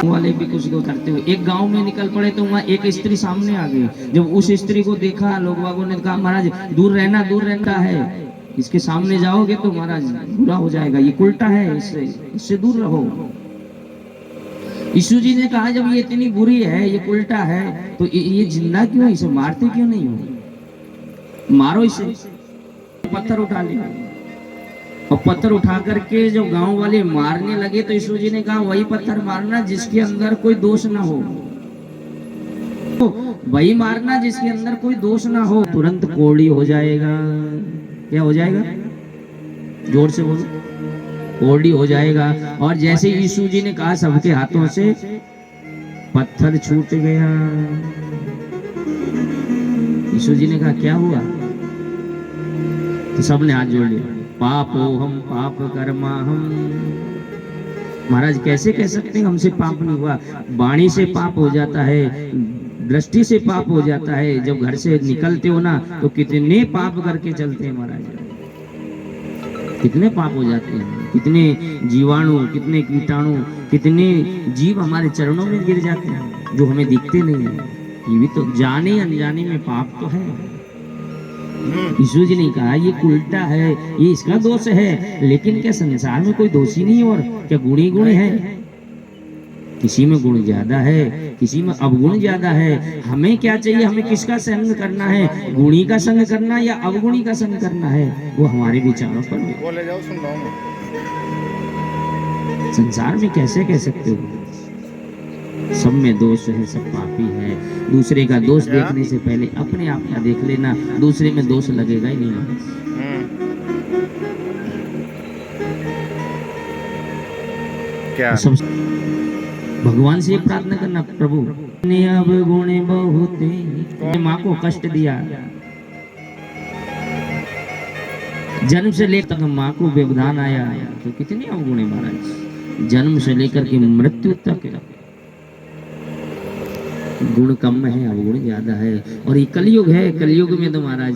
वाले भी कुछ को करते हुए एक गांव में निकल पड़े तो वहाँ एक स्त्री सामने आ गई। जब उस स्त्री को देखा, लोग बागों ने कहा महाराज दूर रहना है, इसके सामने जाओगे तो महाराज बुरा हो जाएगा, ये उल्टा है, इससे दूर रहो। यीशु जी ने कहा जब ये इतनी बुरी है, ये उल्टा है, तो ये जिंदा क्यों है, इसे मारते क्यों नहीं हो? मारो इसे। पत्थर उठा लिया और पत्थर उठा करके जो गांव वाले मारने लगे तो यीशु जी ने कहा वही पत्थर मारना जिसके अंदर कोई दोष ना हो, वही मारना जिसके अंदर कोई दोष ना हो। तुरंत कोड़ी हो जाएगा। क्या हो जाएगा? जोर से बोलो। कोड़ी हो जाएगा। और जैसे यीशु जी ने कहा सबके हाथों से पत्थर छूट गया। यीशु जी ने कहा क्या हुआ? तो सबने हाथ जोड़ लिया। पापो हम पाप कर्मा हम। महाराज कैसे कह सकते हैं हमसे पाप नहीं हुआ? वाणी से पाप हो जाता है, दृष्टि से पाप हो जाता है। जब घर से निकलते हो ना तो कितने पाप करके चलते हैं महाराज, कितने पाप हो जाते हैं, कितने जीवाणु, कितने कीटाणु, कितने जीव हमारे चरणों में गिर जाते हैं जो हमें दिखते नहीं है। ये भी तो जाने अनजाने में पाप तो है। यीशु जी ने कहा ये उल्टा है, ये इसका दोष है। लेकिन क्या संसार में कोई दोषी नहीं? और क्या गुणी गुण है? किसी में गुण ज्यादा है, किसी में अवगुण ज्यादा है। हमें क्या चाहिए? हमें किसका संग करना है? गुणी का संग करना या अवगुणी का संग करना है? वो हमारे विचारों पर है। बोले जाओ, सुन रहा हूं। संसार में कैसे कह सकते हो? सब में दोष है, सब पापी है। दूसरे का दोष देखने से पहले अपने आप का देख लेना, दूसरे में दोष लगेगा ही नहीं। क्या? सब भगवान से प्रार्थना करना, प्रभु ने अब गुण बहुत माँ को कष्ट दिया, जन्म से लेकर तक माँ को व्यवधान आया तो कितने अवगुण है महाराज। जन्म से लेकर के मृत्यु तक गुण कम है, अवगुण ज्यादा है। और ये कलयुग है, कलयुग में तो महाराज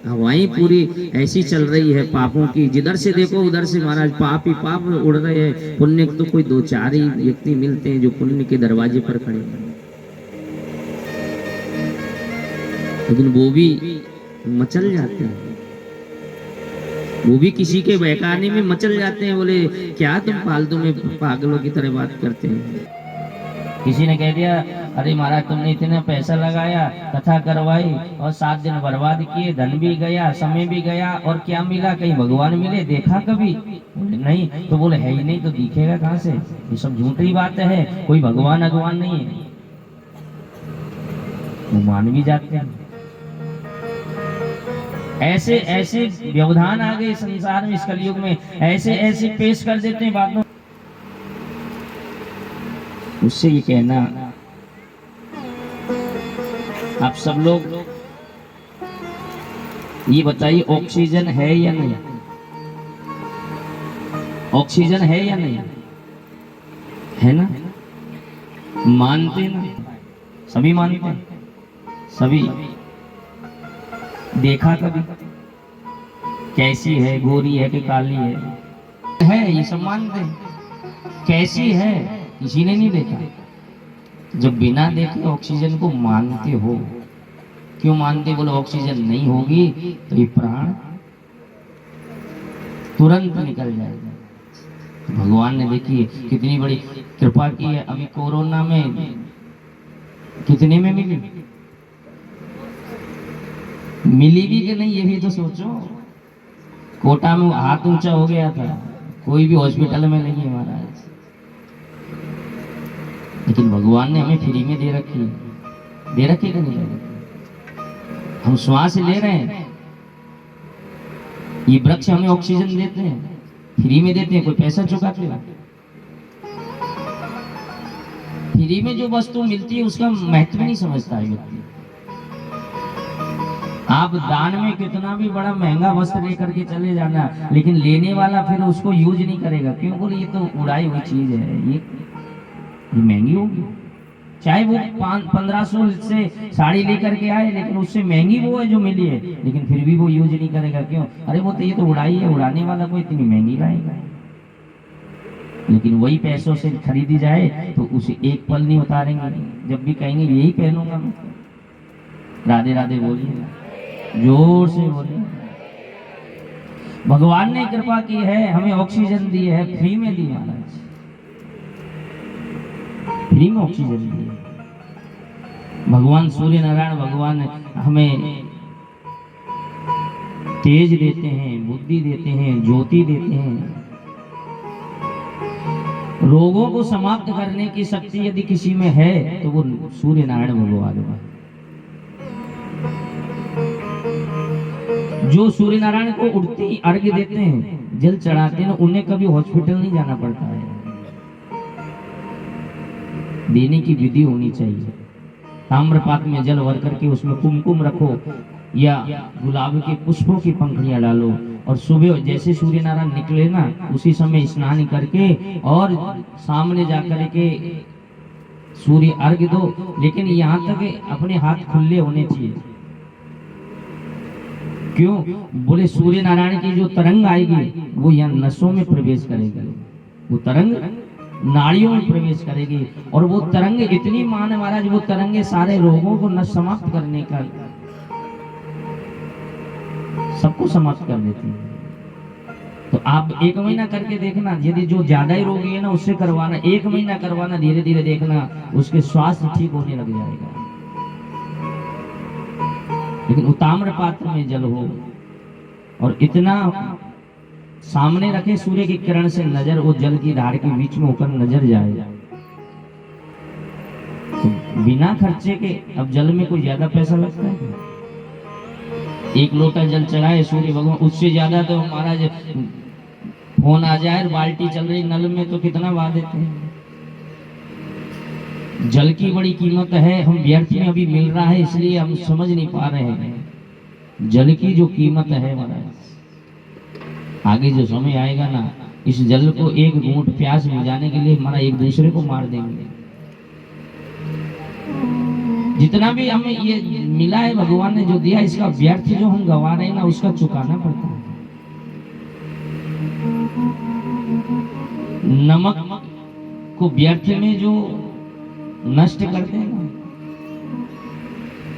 हवाएं पूरी ऐसी चल रही है पापों की, जिधर से देखो उधर से महाराज पाप ही पाप उड़ रहे हैं। पुण्य तो कोई दो चार ही व्यक्ति मिलते हैं जो पुण्य के दरवाजे पर खड़े हैं, लेकिन वो भी मचल जाते हैं, वो भी किसी के बहकाने में मचल जाते हैं। बोले क्या तुम फालतू में पागलों की तरह बात करते हैं? किसी ने कह दिया अरे महाराज तुमने इतना पैसा लगाया, कथा करवाई और 7 दिन बर्बाद किए, धन भी गया, समय भी गया, और क्या मिला? कहीं भगवान मिले? देखा कभी? नहीं। तो बोले है ही नहीं तो दिखेगा कहाँ से? ये सब झूठी बात है, कोई भगवान अगवान नहीं है। वो मान भी जाते हैं। ऐसे ऐसे व्यवधान आ गए संसार में, इस कलयुग में ऐसे ऐसे पेश कर देते हैं बातों। उससे ये कहना आप सब लोग ये बताइए ऑक्सीजन है या नहीं? ऑक्सीजन है या नहीं? है ना? मानते ना? सभी मानते हैं, सभी। देखा कभी कैसी है? गोरी है कि काली है? ये सब मानते हैं। कैसी है किसी ने नहीं देखा। जब बिना देखे ऑक्सीजन को मानते हो, क्यों मानते? बोलो ऑक्सीजन नहीं होगी तो ये प्राण तुरंत निकल जाएगा। भगवान ने देखिए कितनी बड़ी कृपा की है। अभी कोरोना में कितने में मिली भी कि नहीं, ये भी तो सोचो। कोटा में हाथ ऊंचा हो गया था, कोई भी हॉस्पिटल में नहीं है महाराज, लेकिन भगवान ने हमें फ्री में दे रखी कि नहीं? हम श्वास ले रहे हैं, ये वृक्ष हमें ऑक्सीजन देते हैं, फ्री में देते हैं, कोई पैसा चुका के? फ्री में जो वस्तु मिलती है उसका महत्व नहीं समझता है व्यक्ति। आप दान में कितना भी बड़ा महंगा वस्त्र लेकर के चले जाना, लेकिन लेने वाला फिर उसको यूज नहीं करेगा। क्यों? बोले ये तो उड़ाई हुई चीज है, ये महंगी होगी। चाहे वो 1500 से साड़ी लेकर के आए, लेकिन उससे महंगी वो है जो मिली है, लेकिन फिर भी वो यूज नहीं करेगा। क्यों? अरे वो तो ये तो उड़ाई है, उड़ाने वाला को इतनी महंगी लाएगा। लेकिन वही पैसों से खरीदी जाए तो उसे एक पल नहीं उतारेंगे, जब भी कहेंगे यही पहनूंगा मैं। राधे राधे बोलिए, जोर से बोलिए। भगवान ने कृपा की है, हमें ऑक्सीजन दी है, फ्री में दी महाराज, फ्री में ऑक्सीजन दी है। भगवान सूर्य नारायण भगवान हमें तेज देते हैं, बुद्धि देते हैं, ज्योति देते हैं। रोगों को समाप्त करने की शक्ति यदि किसी में है तो वो सूर्य नारायण भगवान है। जो सूर्य नारायण को उड़ती अर्घ्य देते हैं, जल चढ़ाते हैं, उन्हें कभी हॉस्पिटल नहीं जाना पड़ता है। देने की विधि होनी चाहिए। ताम्रपात्र में जल भर करके उसमें कुमकुम रखो या गुलाब के पुष्पों की पंखुड़ियां डालो, और सुबह जैसे सूर्य नारायण निकले ना उसी समय स्नान करके और सामने जाकर के सूर्य अर्घ्य दो। लेकिन यहाँ तक अपने हाथ खुले होने चाहिए। क्यों? बोले सूर्य नारायण की जो तरंग आएगी वो यहाँ नसों में प्रवेश करेगी, वो तरंग नाड़ियों में प्रवेश करेगी, और वो तरंग इतनी मान महाराज, वो तरंगे सारे रोगों को नस समाप्त करने का, सबको समाप्त कर देती है। तो आप 1 महीना करके देखना, यदि जो ज्यादा ही रोगी है ना उससे करवाना, 1 महीना करवाना, धीरे धीरे देखना उसके स्वास्थ्य ठीक होने लग जाएगा। लेकिन उताम्र पात्र में जल हो और इतना सामने रखे, सूर्य की किरण से नजर वो जल की धार के बीच में होकर नजर जाए, तो बिना खर्चे के, अब जल में कोई ज्यादा पैसा लगता है? 1 लोटा जल चढ़ाए सूर्य भगवान, उससे ज्यादा तो महाराज फोन आ जाए, बाल्टी चल रही नल में तो कितना बहा देते हैं। जल की बड़ी कीमत है, हम व्यर्थ में अभी मिल रहा है इसलिए हम समझ नहीं पा रहे हैं जल की जो कीमत है महाराज। आगे जो समय आएगा ना, इस जल को एक घूंट प्यास बुझाने के लिए हमारा एक दूसरे को मार देंगे। जितना भी हमें ये मिला है, भगवान ने जो दिया, इसका व्यर्थ जो हम गवा रहे हैं ना, उसका चुकाना पड़ता है। नमक को व्यर्थ में जो नष्ट करते हैं ना,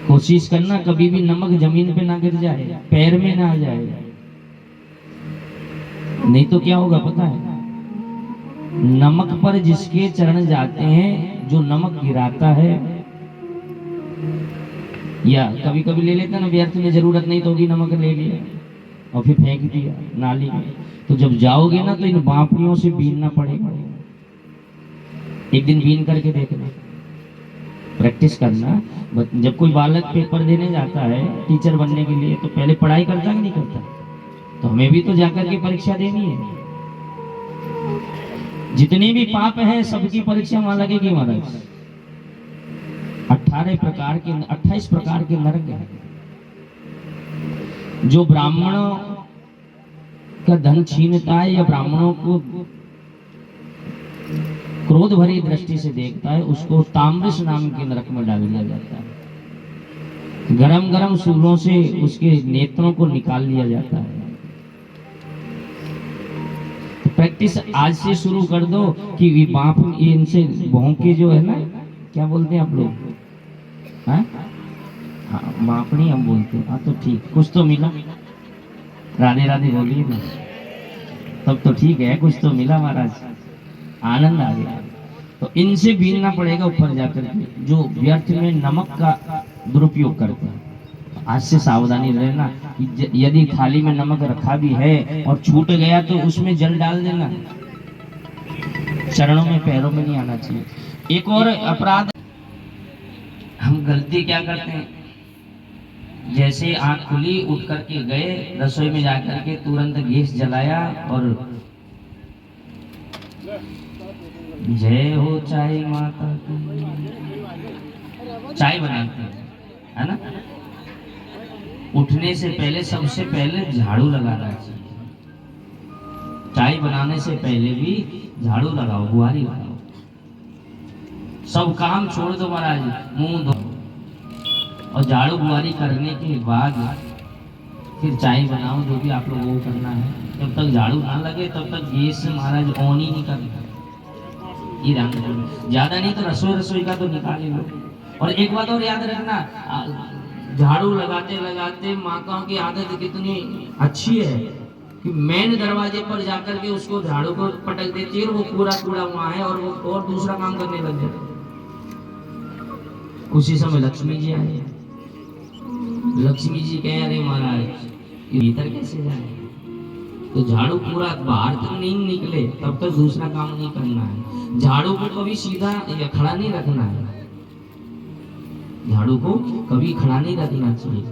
कोशिश करना कभी भी नमक जमीन पे ना गिर जाए, पैर में ना आ जाए, नहीं तो क्या होगा पता है? नमक पर जिसके चरण जाते हैं, जो नमक गिराता है, या कभी कभी ले लेते हैं ना व्यर्थ में, जरूरत नहीं तो होगी नमक ले लिया और फिर फेंक दिया नाली में, तो जब जाओगे ना तो इन बांपड़ियों से बीनना पड़ेगा। एक दिन बीन करके देखना, प्रैक्टिस करना। जब कोई बालक पेपर देने जाता है टीचर बनने के लिए, तो पहले पढ़ाई करता कि नहीं करता? तो हमें भी तो जाकर के परीक्षा देनी है। जितने भी पाप हैं सबकी परीक्षा वहां लगेगी महाराज। 28 प्रकार के नरक है। जो ब्राह्मणों का धन छीनता है या ब्राह्मणों को क्रोध भरी दृष्टि से देखता है, उसको ताम्रस नाम के नरक में डाल दिया जाता है। गरम गरम सूलों से उसके नेत्रों को निकाल लिया जाता है। तो प्रैक्टिस आज से शुरू कर दो कि बाप इनसे भौंके जो है ना, क्या बोलते हैं आप लोग? हाँ, मापनी हम बोलते हैं। हाँ तो ठीक, कुछ तो मिला। राधे राधे बोलिए ना, तब तो ठीक है, कुछ तो मिला महाराज, आनंद आ गया। तो इनसे बीनना पड़ेगा ऊपर जाकर के, जो व्यर्थ में नमक का दुरुपयोग करते हैं। तो आज से सावधानी रहना कि यदि थाली में नमक रखा भी है और छूट गया तो उसमें जल डाल देना, चरणों में पैरों में नहीं आना चाहिए। एक और अपराध हम गलती क्या करते हैं, जैसे आंख खुली उठ करके गए रसोई में जाकर के तुरंत गैस जलाया और जय हो चाय माता की, चाय बनाते हैं है ना। उठने से पहले सबसे पहले झाड़ू लगाना चाहिए। चाय बनाने से पहले भी झाड़ू लगाओ, बुहारी लगाओ। सब काम छोड़ दो महाराज, मुंह धो और झाड़ू बुआरी करने के बाद फिर चाय बनाओ, जो भी आप लोगों को करना है। जब तक झाड़ू ना लगे तब तक गैस महाराज ऑन ही नहीं करना। ये ध्यान रखना, ज्यादा नहीं तो रसोई का तो निकाल लो। और एक बात और याद रखना, झाड़ू लगाते लगाते माताओं की आदत कितनी अच्छी है कि मेन दरवाजे पर जाकर के उसको झाड़ू को पटक देती है, वो पूरा कूड़ा वहां है और वो और दूसरा काम करने लग जाते। उसी समय लक्ष्मी जी आए। लक्ष्मी जी कह रहे महाराज भीतर कैसे जाए? तो झाड़ू पूरा बाहर तक नहीं निकले तब तक दूसरा काम नहीं करना है। झाड़ू को कभी सीधा या खड़ा नहीं रखना है, झाड़ू को कभी खड़ा नहीं रखना चाहिए,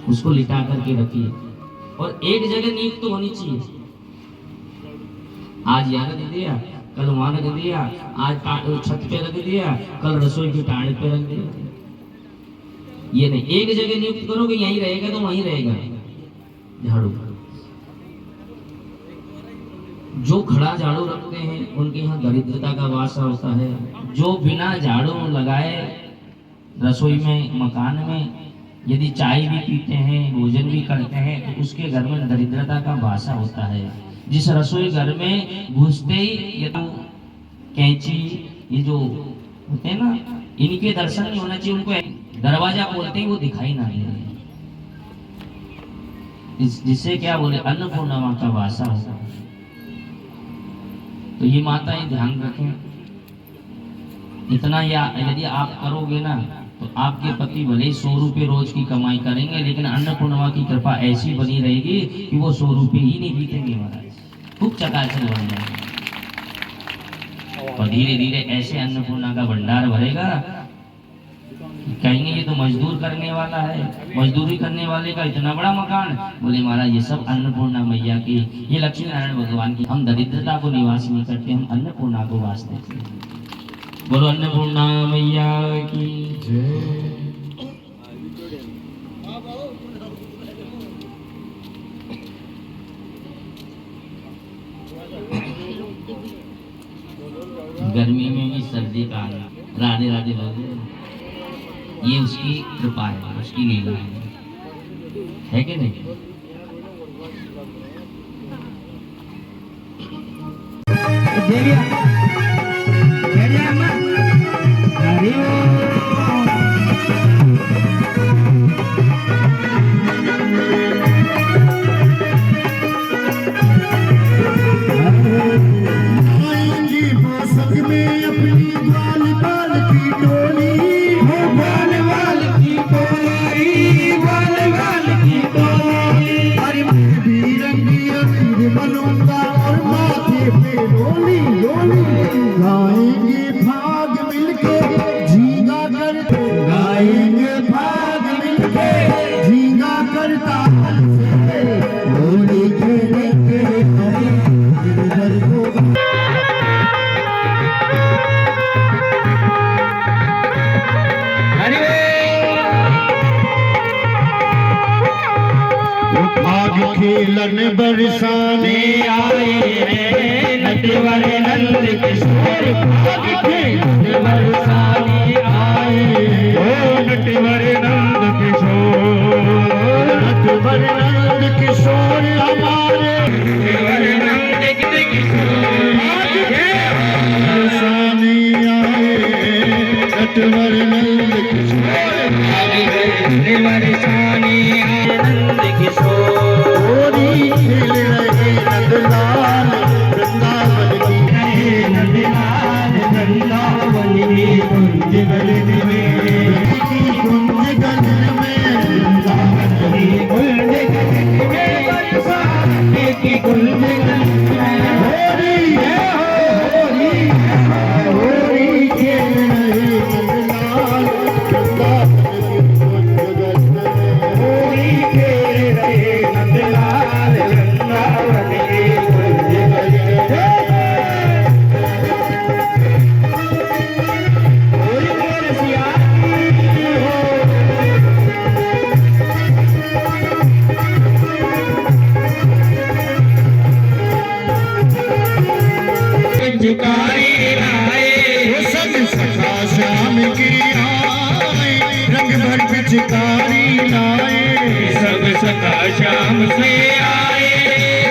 उसको लिटा करके रखिए। और एक जगह नींव तो होनी चाहिए। आज यहाँ रख दिया, कल वहां रख दिया, आज छत पे रख दिया, कल रसोई की टांड पे रख दिया। ये नहीं, एक जगह नियुक्त करोगे यहीं रहेगा तो वहीं रहेगा झाड़ू। जो खड़ा झाड़ू रखते हैं उनके यहाँ दरिद्रता का वासा होता है। जो बिना झाड़ू लगाए रसोई में, मकान में यदि चाय भी पीते हैं, भोजन भी करते हैं, तो उसके घर में दरिद्रता का वासा होता है। जिस रसोई घर में घुसते ही ये तो कैंची, ये जो होते हैं ना, इनके दर्शन नहीं होना चाहिए। उनको दरवाजा खोलते ही वो दिखाई ना दे, जिससे क्या बोले अन्नपूर्णा का वासा होता है। तो ये माताएं ध्यान रखें, इतना या यदि आप करोगे ना तो आपके पति भले 100 रुपये रोज की कमाई करेंगे, लेकिन अन्नपूर्णा की कृपा ऐसी बनी रहेगी कि वो 100 रुपये ही नहीं बीतेंगे महाराज, खूब चकाचक बन जाएंगे। और धीरे धीरे ऐसे अन्नपूर्णा का भंडार भरेगा, कहेंगे ये तो मजदूर करने वाला है, मजदूरी करने वाले का इतना बड़ा मकान। बोले महाराज ये सब अन्नपूर्णा मैया की, ये लक्ष्मी नारायण भगवान की। हम दरिद्रता को निवास नहीं करते, हम अन्नपूर्णा को वास देते हैं। बोलो अन्नपूर्णा मैया की जय। गर्मी में भी सर्दी का आना, राधे राधे बोले, ये उसकी कृपा है, उसकी लीला है कि नहीं? खेलन बरसाने आए हैं नटवर नंद किशोर, खेलन बरसाने आए ओ नटवर नंद किशोर, नटवर नंद किशोर हमारे नटवर नंद किशोर बरसाने आए नटवर नंद किशोर, बरसाने आए नंद किशोर। खेल रहे नंदलाल वृंदावन की, नंदलाल वृंदावन की कुंज गलन में, कुंज गलन में वृंदावन की कुंज गलन में, बरसाने की कुंज गलन में हो रही है, हो रही है, हो रही। खेल रहे नंदलाल वृंदावन की कुंज गलन में, हो रही खेल रहे नंदलाल झुकाए लाए सब सका श्याम से आए,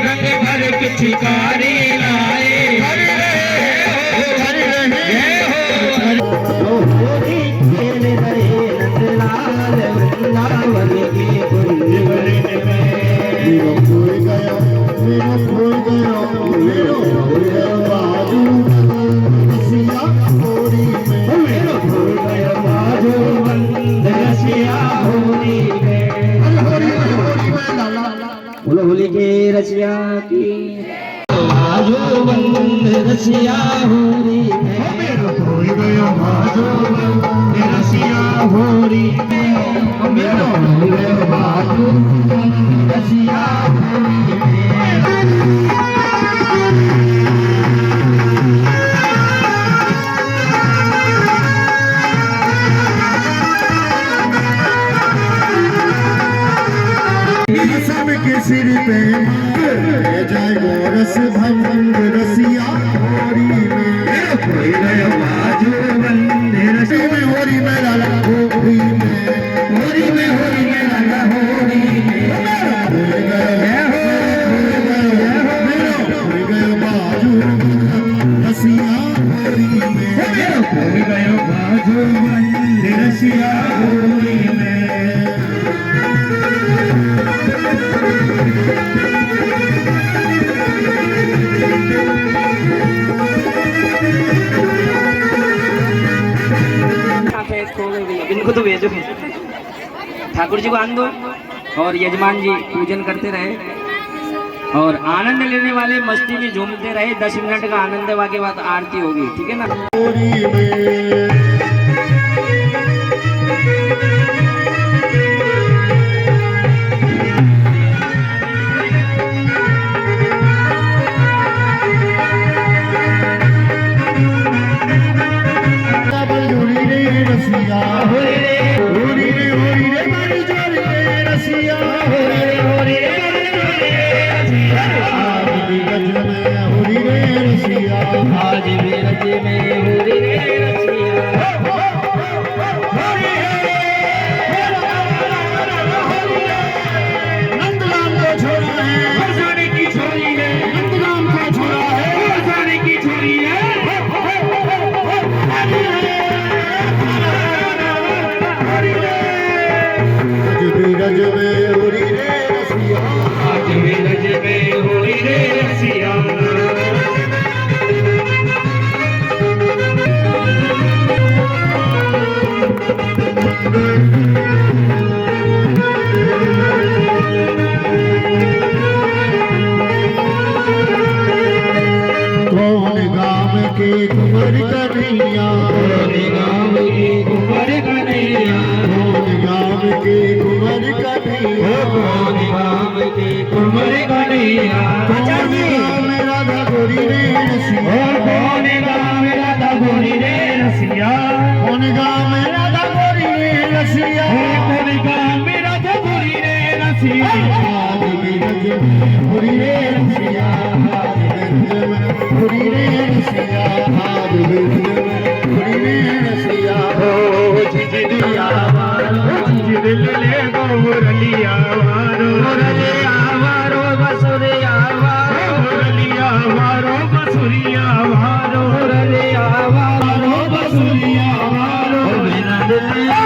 रंग भर पिचकारी लाए। हरि हरि हो होली खेल रहे नंदलाल वृंदावन के कुंज में। मेरा खोए गया, मेरा खोए गया, मेरा खोए गया बाजू रसिया होली में। मेरा खोए गया बाजू बंद रसिया होली में। होली में लाला बोलो होली के रसिया की बाजू बंद रसिया होली में। मेरा खोए गया बाजू बंद रसिया होली में। मेरा खोए गया बाजू बंद रसिया होली में। सबके सिर पे ले जाए गोरस भंग रसिया होरी में। खोई गया बाजू बंद रसिया में। होरी में लाला होरी में, होरी में लाला होरी में। खोई गया बाजू रसिया होरी में। खोई गया बाजू बंद रसिया होरी में। इनको तो भेजो, ठाकुर जी को आन दो और यजमान जी पूजन करते रहे और आनंद लेने वाले मस्ती में झूमते रहे। 10 मिनट का आनंद के बाद आरती होगी, ठीक है ना। आज भी रज में होली रे रसिया। नंदलाल को छोड़ा है बरसाने की छोरी है। नंदलाल को छोड़ा है बरसाने की छोरी है। आज भी रज में होली रे रसिया। आज भी रज में होली रे रसिया। कौन गाँव के कुंवर कन्हैया, कौन गाँव के कुंवर कन्हैया, कौन गाँव के कुंवर कन्हैया, कौन गाँव के कुंवर कन्हैया। कौन गाँव में राधा गोरी रे रसिया। कौन गाँव में राधा गोरी रे रसिया। कौन गाँव में राधा गोरी रे रसिया। कौन गाँव में राधा गोरी रे रसिया। आज भी रज में गोरी रे रसिया। गोरी रे रसिया। आज भी गोरी रे रसिया। हो झिझलिया वारो झिझले गो मुरलिया वारो, मुरलिया वारो बसुरिया वारो, मुरलिया वारो बसुरिया वारो, मुरलिया वारो बसुरिया वारो। बिना दिलिया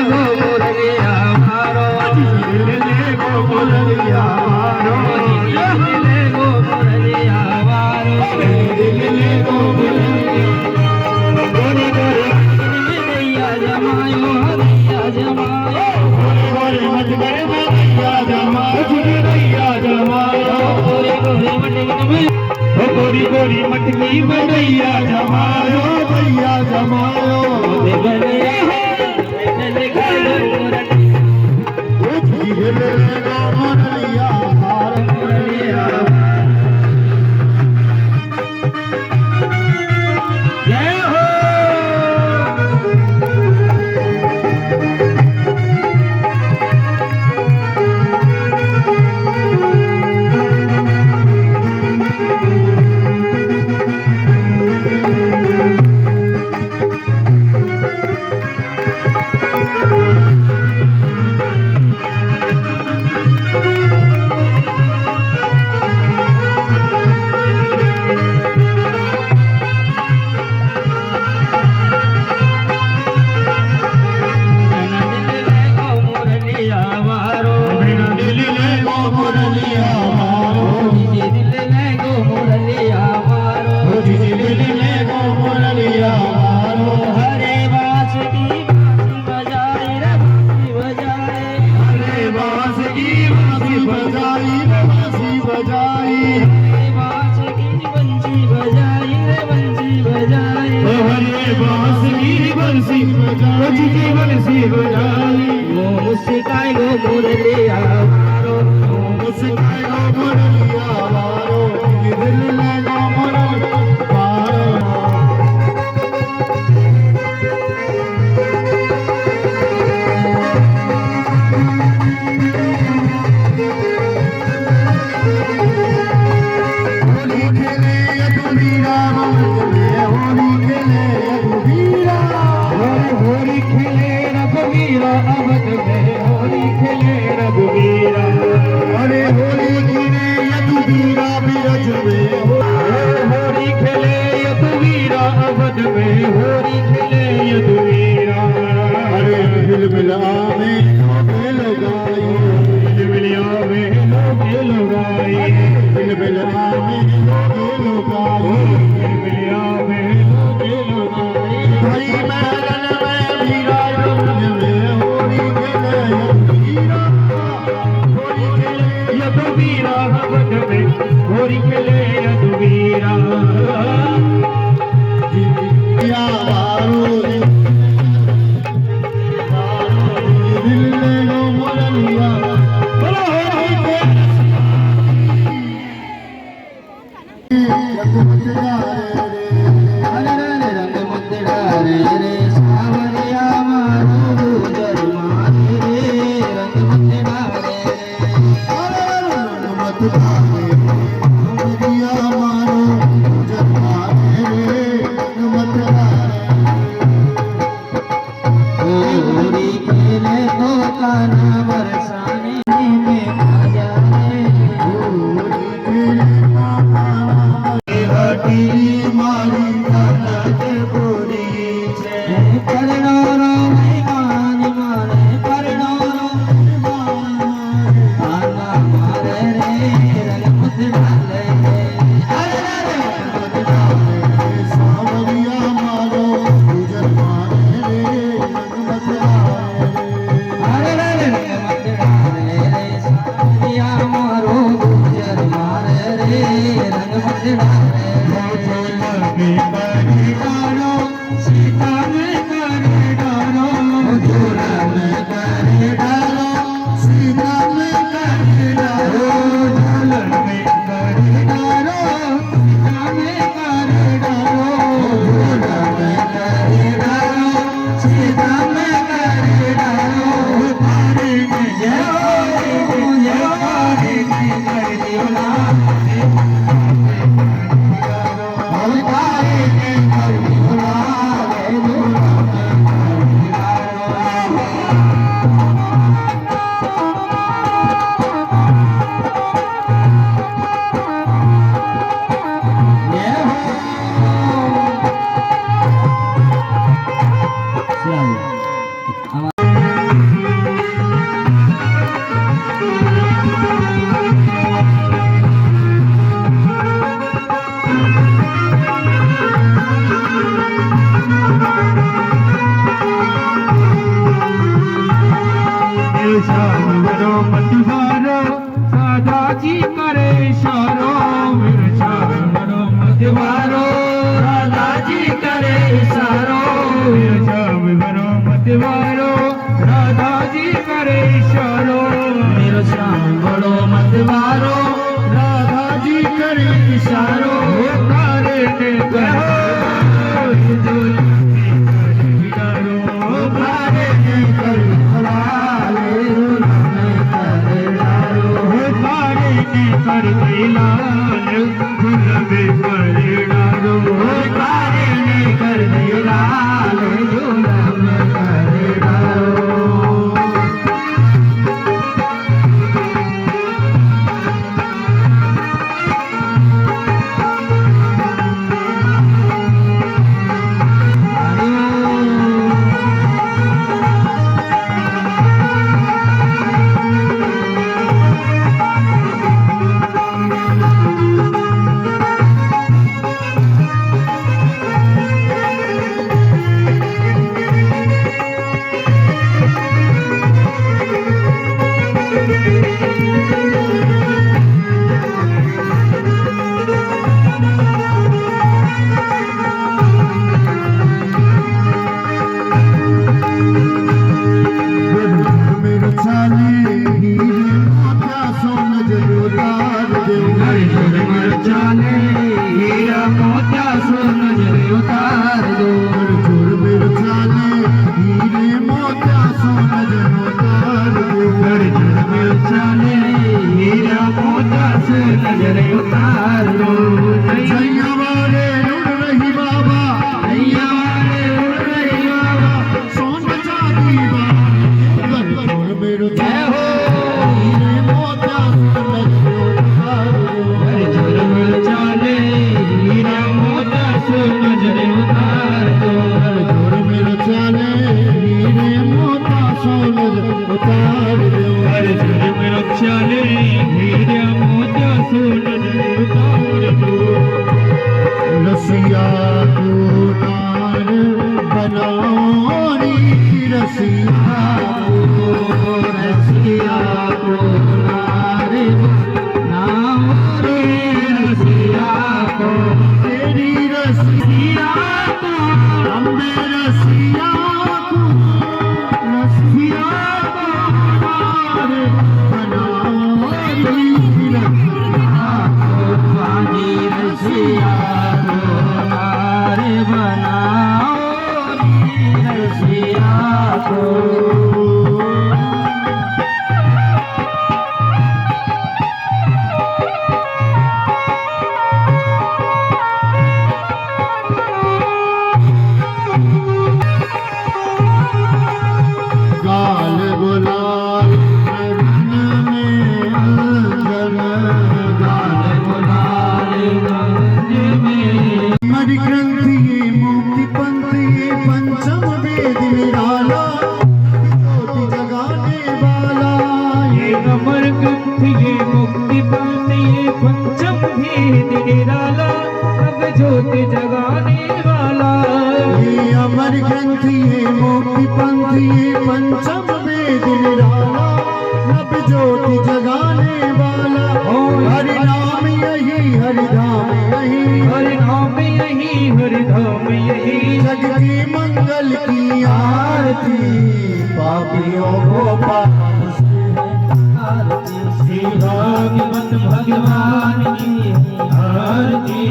गो मुरलिया वारो, झिझले गो मुरलिया वारो, झिझले गो मुरलिया वारो, झिझले गो मुरलिया। गोरी गोरी मैया जमायो मैया जमायो, गोरी गोरी मत करे मैया जमायो, मैया जमायो। गोरी गोरी मटकी में, गोरी गोरी मटकी में मैया जमायो, मैया जमायो। देवले हो देवले गालो मुरली, ओ झिझले गो मुरलिया वारो, मुरलिया। जय हो। बांसी बजाई रे बांसी बजाई हरे बांसुरी बंसी बजाई बंसी बजाई मुस्काई लो मुरलिया मारो मुस्काई लो मुरलिया मारो दिल लगा मुरलिया मारो होली खेले यदुवीरा होली खेले यदुवीरा होली खेले रघुवीरा अवध में होली खेले रघुवीरा अरे होली खेले यदुवीरा बिरज में होली खेले यदुवीरा अवध में होली खेले यदुवीरा अरे बिलबिल आवे लगाई बिलबिल आवे लगाई बिलबिल आवे लगाई बिलबिल आवे लगाई भाई महलन में वीरा रंग में होली खेले यदुवीरा अवध में होली खेले यदुवीरा जिया वारो दिल ले लो मुरलिया बोलो में चले हीरा मोता से नजर उतार लो नैया वाले उड़ रही बाबा नैया वाले उड़ रही बाबा सोन चांदी बाबा छोड़ मेरे जय हो हीरे मोता से नजर उतार लो नजर में चले हीरा मोता से नजर उतार लो छोड़ मेरे चले हीरे मोता से नजर उतार लो नजर में चले हीरे मोता से नजर उतार लो रसिया को नार बनानी रसिया को नार बनाओ रसिया को तेरी रसिया को अम्बे रसिया को रसिया को नार बनाओ रसिया को पानी रसिया को नार बनाओ रसिया को गाल गुलाल रंग में अंजन गाल गुलाल रंग में मर ग्रंथि ये मुक्ति पंथ ये पंचम वेद निराला ज्योति जगाने वाला ये अमर ग्रंथ ये मुक्ति पंथ ये पंचम वेद निराला अब ज्योति जगाने वाला ये अमर ग्रंथ ये मुक्ति पंथ ये पंचम वेद निराला नब ज्योति जगाने वाला हरि नाम यही हरि धाम यही हरि नाम यही हरि धाम यही जग के मंगल की आरती पापियों को पाप श्री भागवत भगवान की आरती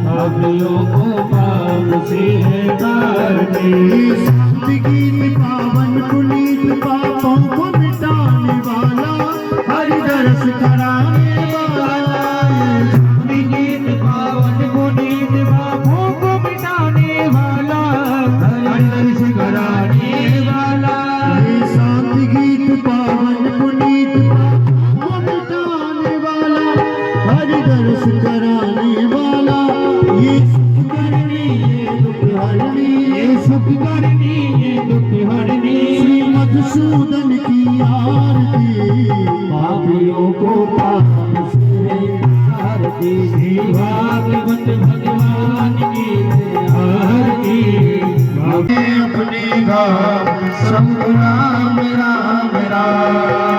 पापियों को पाप से शांति गीत पावन पुनीत पापों को मिटाने वाला हरि दर्श कराने वाला शांति गीत पावन पुनीत पापों को मिटाने वाला हरि दर्श कराने वाला शांति गीत पावन पुनीत पापों को मिटाने वाला हरि दर्श कराने वाला ये सुख करनी ये दुख हरनी ये सुख करनी ये दुख हरनी श्री मधुसूदन की आरती पापियों को पाप से आरती श्री भागवत भगवान की आरती अपने धाम संग राम राम राम